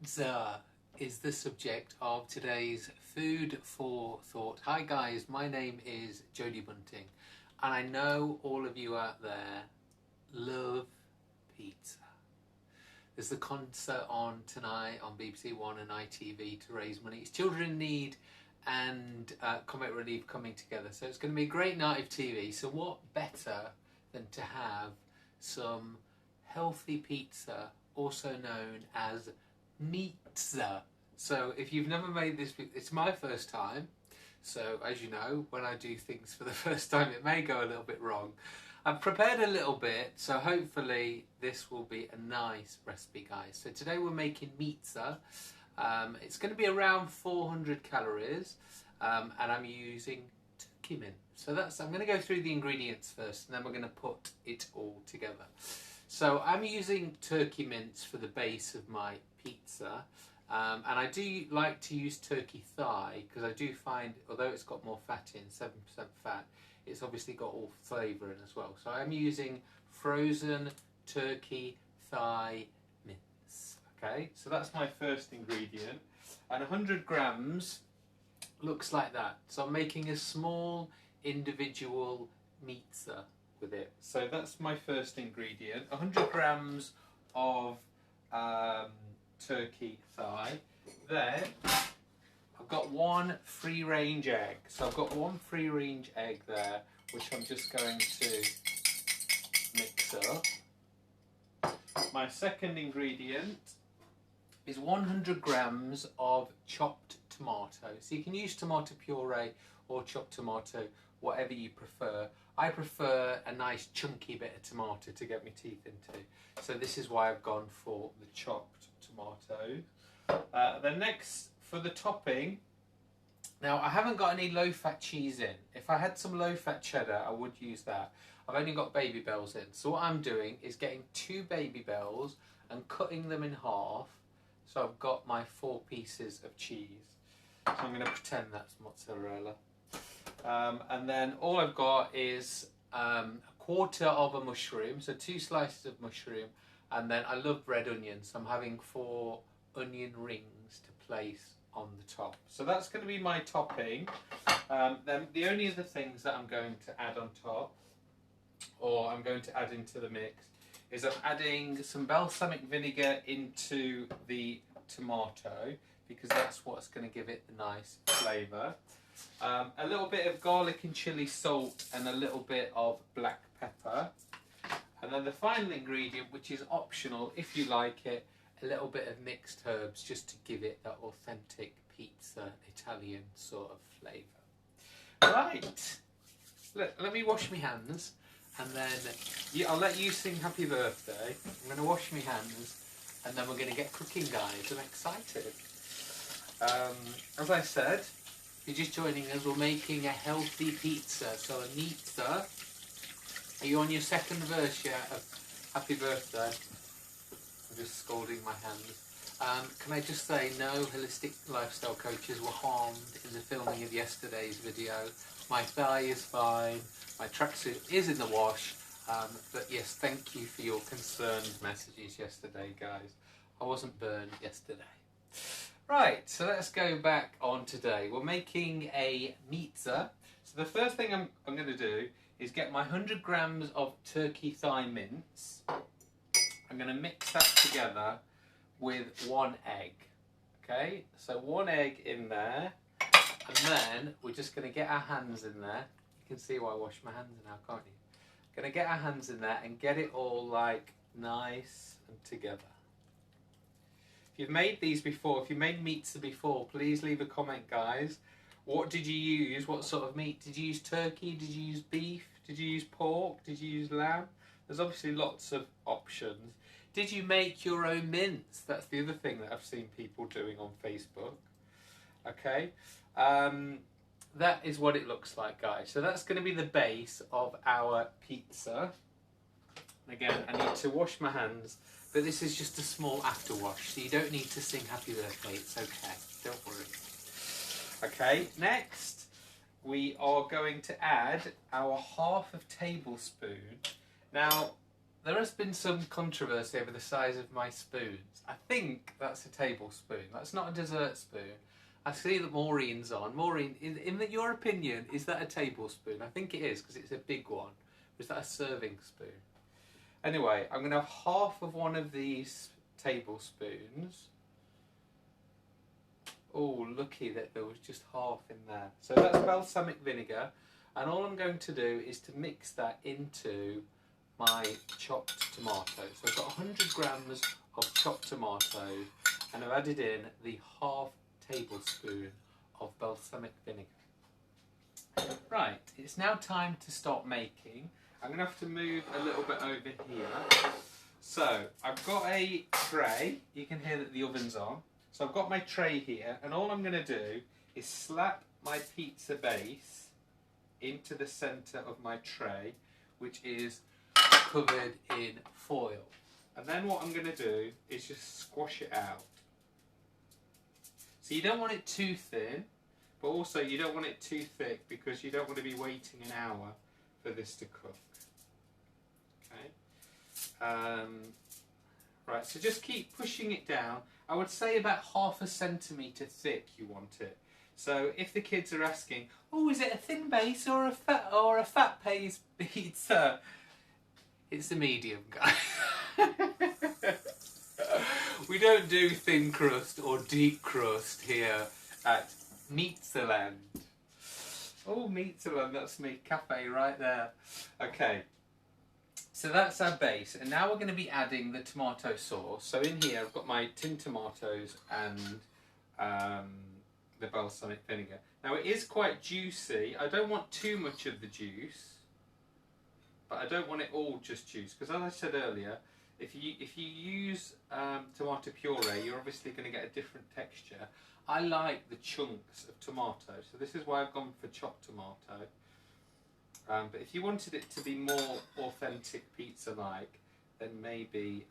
Pizza is the subject of today's Food for Thought. Hi guys, my name is Jody Bunting, and I know all of you out there love pizza. There's the concert on tonight on BBC One and ITV to raise money. It's Children in Need and Comic Relief coming together, so it's going to be a great night of TV. So what better than to have some healthy pizza, also known as pizza. So if you've never made this, it's my first time. So as you know, when I do things for the first time, it may go a little bit wrong. I've prepared a little bit, so hopefully this will be a nice recipe, guys. So today we're making pizza. It's going to be around 400 calories, and I'm using turkey mince. So I'm going to go through the ingredients first, and then we're going to put it all together. So I'm using turkey mince for the base of my pizza, and I do like to use turkey thigh because I do find, although it's got more fat in, 7% fat, it's obviously got all flavour in as well. So I'm using frozen turkey thigh mince. Okay, so that's my first ingredient, and 100 grams looks like that. So I'm making a small individual pizza with it. So that's my first ingredient, 100 grams of turkey thigh. Then I've got one free range egg. So I've got one free range egg there, which I'm just going to mix up. My second ingredient is 100 grams of chopped tomato. So you can use tomato puree or chopped tomato, whatever you prefer. I prefer a nice chunky bit of tomato to get my teeth into. So this is why I've gone for the chopped tomato. Then next, for the topping, now I haven't got any low-fat cheese in. If I had some low-fat cheddar, I would use that. I've only got Baby Bells in. So what I'm doing is getting 2 Baby Bells and cutting them in half. So I've got my 4 pieces of cheese. So I'm going to pretend that's mozzarella. And then all I've got is a quarter of a mushroom, so 2 slices of mushroom, and then I love red onions, so I'm having 4 onion rings to place on the top. So that's going to be my topping. Then the only other things that I'm going to add on top, or I'm going to add into the mix, is I'm adding some balsamic vinegar into the tomato, because that's what's going to give it the nice flavour. A little bit of garlic and chilli salt and a little bit of black pepper. And then the final ingredient, which is optional if you like it, a little bit of mixed herbs just to give it that authentic pizza Italian sort of flavour. Right, let me wash my hands, and then I'll let you sing happy birthday. I'm going to wash my hands, and then we're going to get cooking, guys. I'm excited. As I said, if you're just joining us, we're making a healthy pizza. So a pizza. Are you on your second verse yet of happy birthday? I'm just scalding my hands. Can I just say, no holistic lifestyle coaches were harmed in the filming of yesterday's video. My thigh is fine. My tracksuit is in the wash. But yes, thank you for your concerned messages yesterday, guys. I wasn't burned yesterday. Right, so let's go back on today. We're making a pizza. So the first thing I'm going to do is get my 100 grams of turkey thigh mince. I'm going to mix that together with 1 egg. Okay, so 1 egg in there. And then we're just going to get our hands in there. You can see why I wash my hands now, can't you? Going to get our hands in there and get it all like nice and together. If you've made these before, if you made pizza before, please leave a comment, guys. What did you use? What sort of meat? Did you use turkey? Did you use beef? Did you use pork? Did you use lamb? There's obviously lots of options. Did you make your own mince? That's the other thing that I've seen people doing on Facebook. Okay. That is what it looks like, guys. So that's going to be the base of our pizza. Again, I need to wash my hands, but this is just a small after wash, so you don't need to sing happy birthday. It's okay, don't worry. Okay, next we are going to add our 1/2 tablespoon. Now, there has been some controversy over the size of my spoons. I think that's a tablespoon. That's not a dessert spoon. I see that Maureen's on. Maureen, in your opinion, is that a tablespoon? I think it is because it's a big one. Or is that a serving spoon? Anyway, I'm going to have half of one of these tablespoons. Oh, lucky that there was just half in there. So that's balsamic vinegar. And all I'm going to do is to mix that into my chopped tomatoes. So I've got 100 grams of chopped tomatoes and I've added in the half tablespoon of balsamic vinegar. Right, it's now time to start making. I'm going to have to move a little bit over here. So I've got a tray. You can hear that the oven's on. So I've got my tray here and all I'm going to do is slap my pizza base into the centre of my tray, which is covered in foil. And then what I'm going to do is just squash it out. So you don't want it too thin, but also you don't want it too thick because you don't want to be waiting an hour for this to cook. Okay. Right, so just keep pushing it down. I would say about ½ centimetre thick you want it. So if the kids are asking, oh, is it a thin base or a fat base pizza? It's a medium, guys. We don't do thin crust or deep crust here at Meatzaland. Oh, Meatzaland, that's me, cafe right there. Okay, so that's our base, and now we're going to be adding the tomato sauce. So in here I've got my tin tomatoes and the balsamic vinegar. Now it is quite juicy. I don't want too much of the juice, but I don't want it all just juice, because as I said earlier, if you use tomato puree, you're obviously going to get a different texture. I like the chunks of tomato, so this is why I've gone for chopped tomato. But if you wanted it to be more authentic pizza-like, then maybe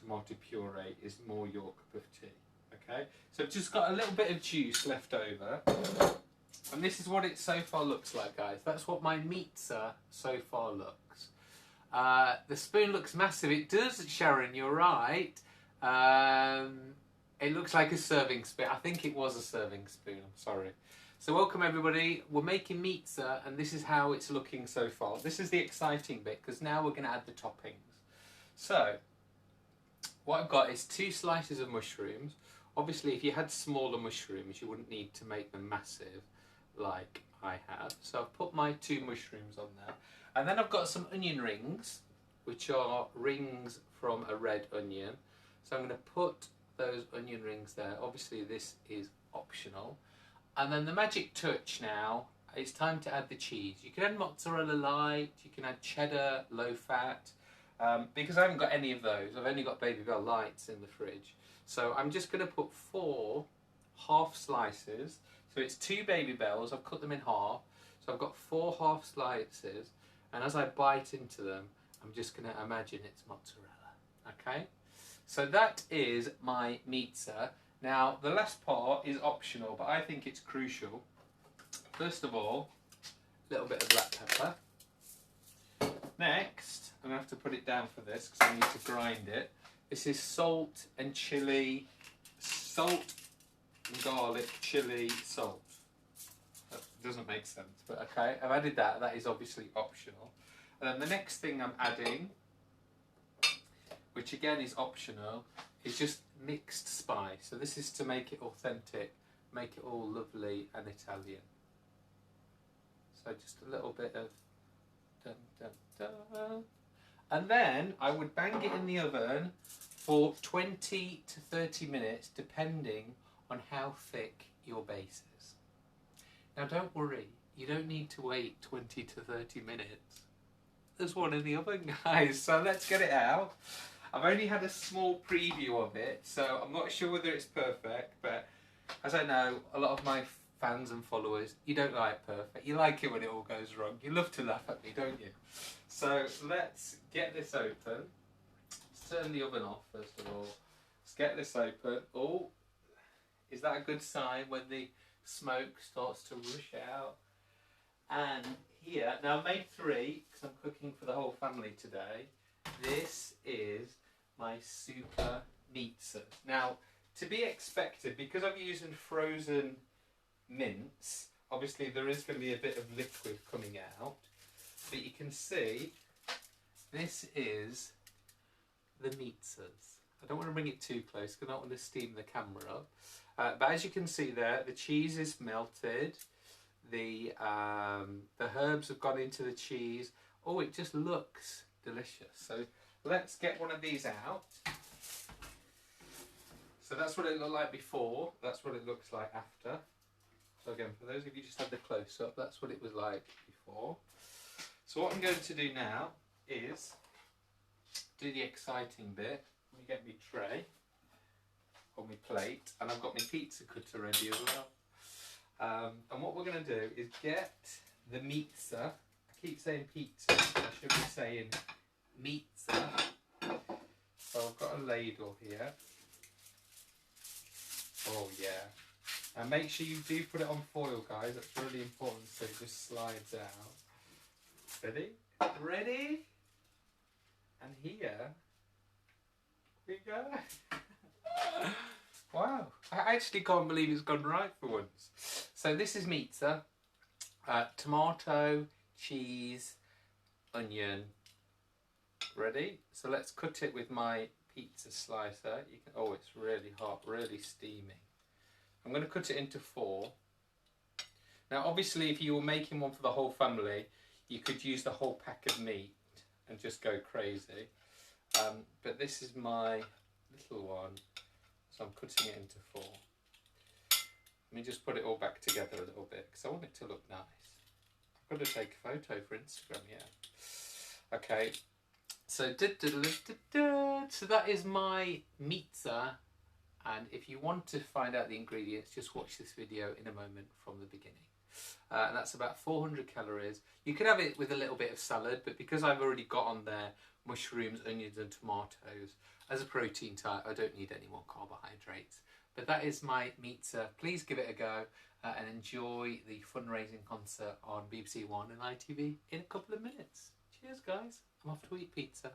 tomato puree is more your cup of tea. Okay, so I've just got a little bit of juice left over, and this is what it so far looks like, guys. That's what my pizza so far looks. The spoon looks massive. It does, Sharon, you're right. It looks like a serving spoon. I think it was a serving spoon, I'm sorry. So welcome everybody. We're making pizza and this is how it's looking so far. This is the exciting bit because now we're going to add the toppings. So what I've got is 2 slices of mushrooms. Obviously if you had smaller mushrooms you wouldn't need to make them massive like I have. So I've put my 2 mushrooms on there. And then I've got some onion rings, which are rings from a red onion. So I'm going to put those onion rings there. Obviously this is optional. And then the magic touch now, it's time to add the cheese. You can add mozzarella light, you can add cheddar, low fat. Because I haven't got any of those, I've only got Baby Bell lights in the fridge. So I'm just going to put 4 half slices. So it's 2 Baby Bells, I've cut them in half. So I've got 4 half slices. And as I bite into them, I'm just going to imagine it's mozzarella. Okay? So that is my pizza. Now, the last part is optional, but I think it's crucial. First of all, a little bit of black pepper. Next, I'm going to have to put it down for this because I need to grind it. This is salt and chilli, salt and garlic, chilli, salt. That doesn't make sense, but okay, I've added that. That is obviously optional. And then the next thing I'm adding, which again is optional, is just mixed spice. So this is to make it authentic, make it all lovely and Italian. So just a little bit of dun, dun, dun. And then I would bang it in the oven for 20 to 30 minutes, depending on how thick your base is. Now don't worry, you don't need to wait 20 to 30 minutes. There's one in the oven, guys, so let's get it out. I've only had a small preview of it, so I'm not sure whether it's perfect, but as I know, a lot of my fans and followers, you don't like perfect. You like it when it all goes wrong. You love to laugh at me, don't you? So let's get this open. Let's turn the oven off, first of all. Let's get this open. Oh, is that a good sign when the smoke starts to rush out? And here, now I made 3 because I'm cooking for the whole family today. This is my super pizza. Now, to be expected, because I'm using frozen mince, obviously there is going to be a bit of liquid coming out, but you can see this is the pizzas. I don't want to bring it too close because I don't want to steam the camera up. But as you can see there, the cheese is melted. The herbs have gone into the cheese. Oh, it just looks delicious. So let's get one of these out. So that's what it looked like before. That's what it looks like after. So again, for those of you who just had the close-up, that's what it was like before. So what I'm going to do now is do the exciting bit. Let me get my tray or my plate, and I've got my pizza cutter ready as well. And what we're going to do is get the pizza. I keep saying pizza, I should be saying pizza. So I've got a ladle here. Oh yeah. And make sure you do put it on foil, guys. That's really important so it just slides out. Ready? Ready? And here we go. Wow. I actually can't believe it's gone right for once. So this is pizza. Tomato, cheese, onion. Ready? So let's cut it with my pizza slicer. You can, oh, it's really hot, really steamy. I'm going to cut it into 4. Now obviously if you were making one for the whole family, you could use the whole pack of meat and just go crazy. But this is my little one, so I'm cutting it into 4. Let me just put it all back together a little bit because I want it to look nice. I've got to take a photo for Instagram, yeah. Okay, so so that is my pizza. And if you want to find out the ingredients, just watch this video in a moment from the beginning. And that's about 400 calories. You could have it with a little bit of salad, but because I've already got on there mushrooms, onions and tomatoes, as a protein type, I don't need any more carbohydrates. But that is my pizza. Please give it a go and enjoy the fundraising concert on BBC One and ITV in a couple of minutes. Cheers, guys. I'm off to eat pizza.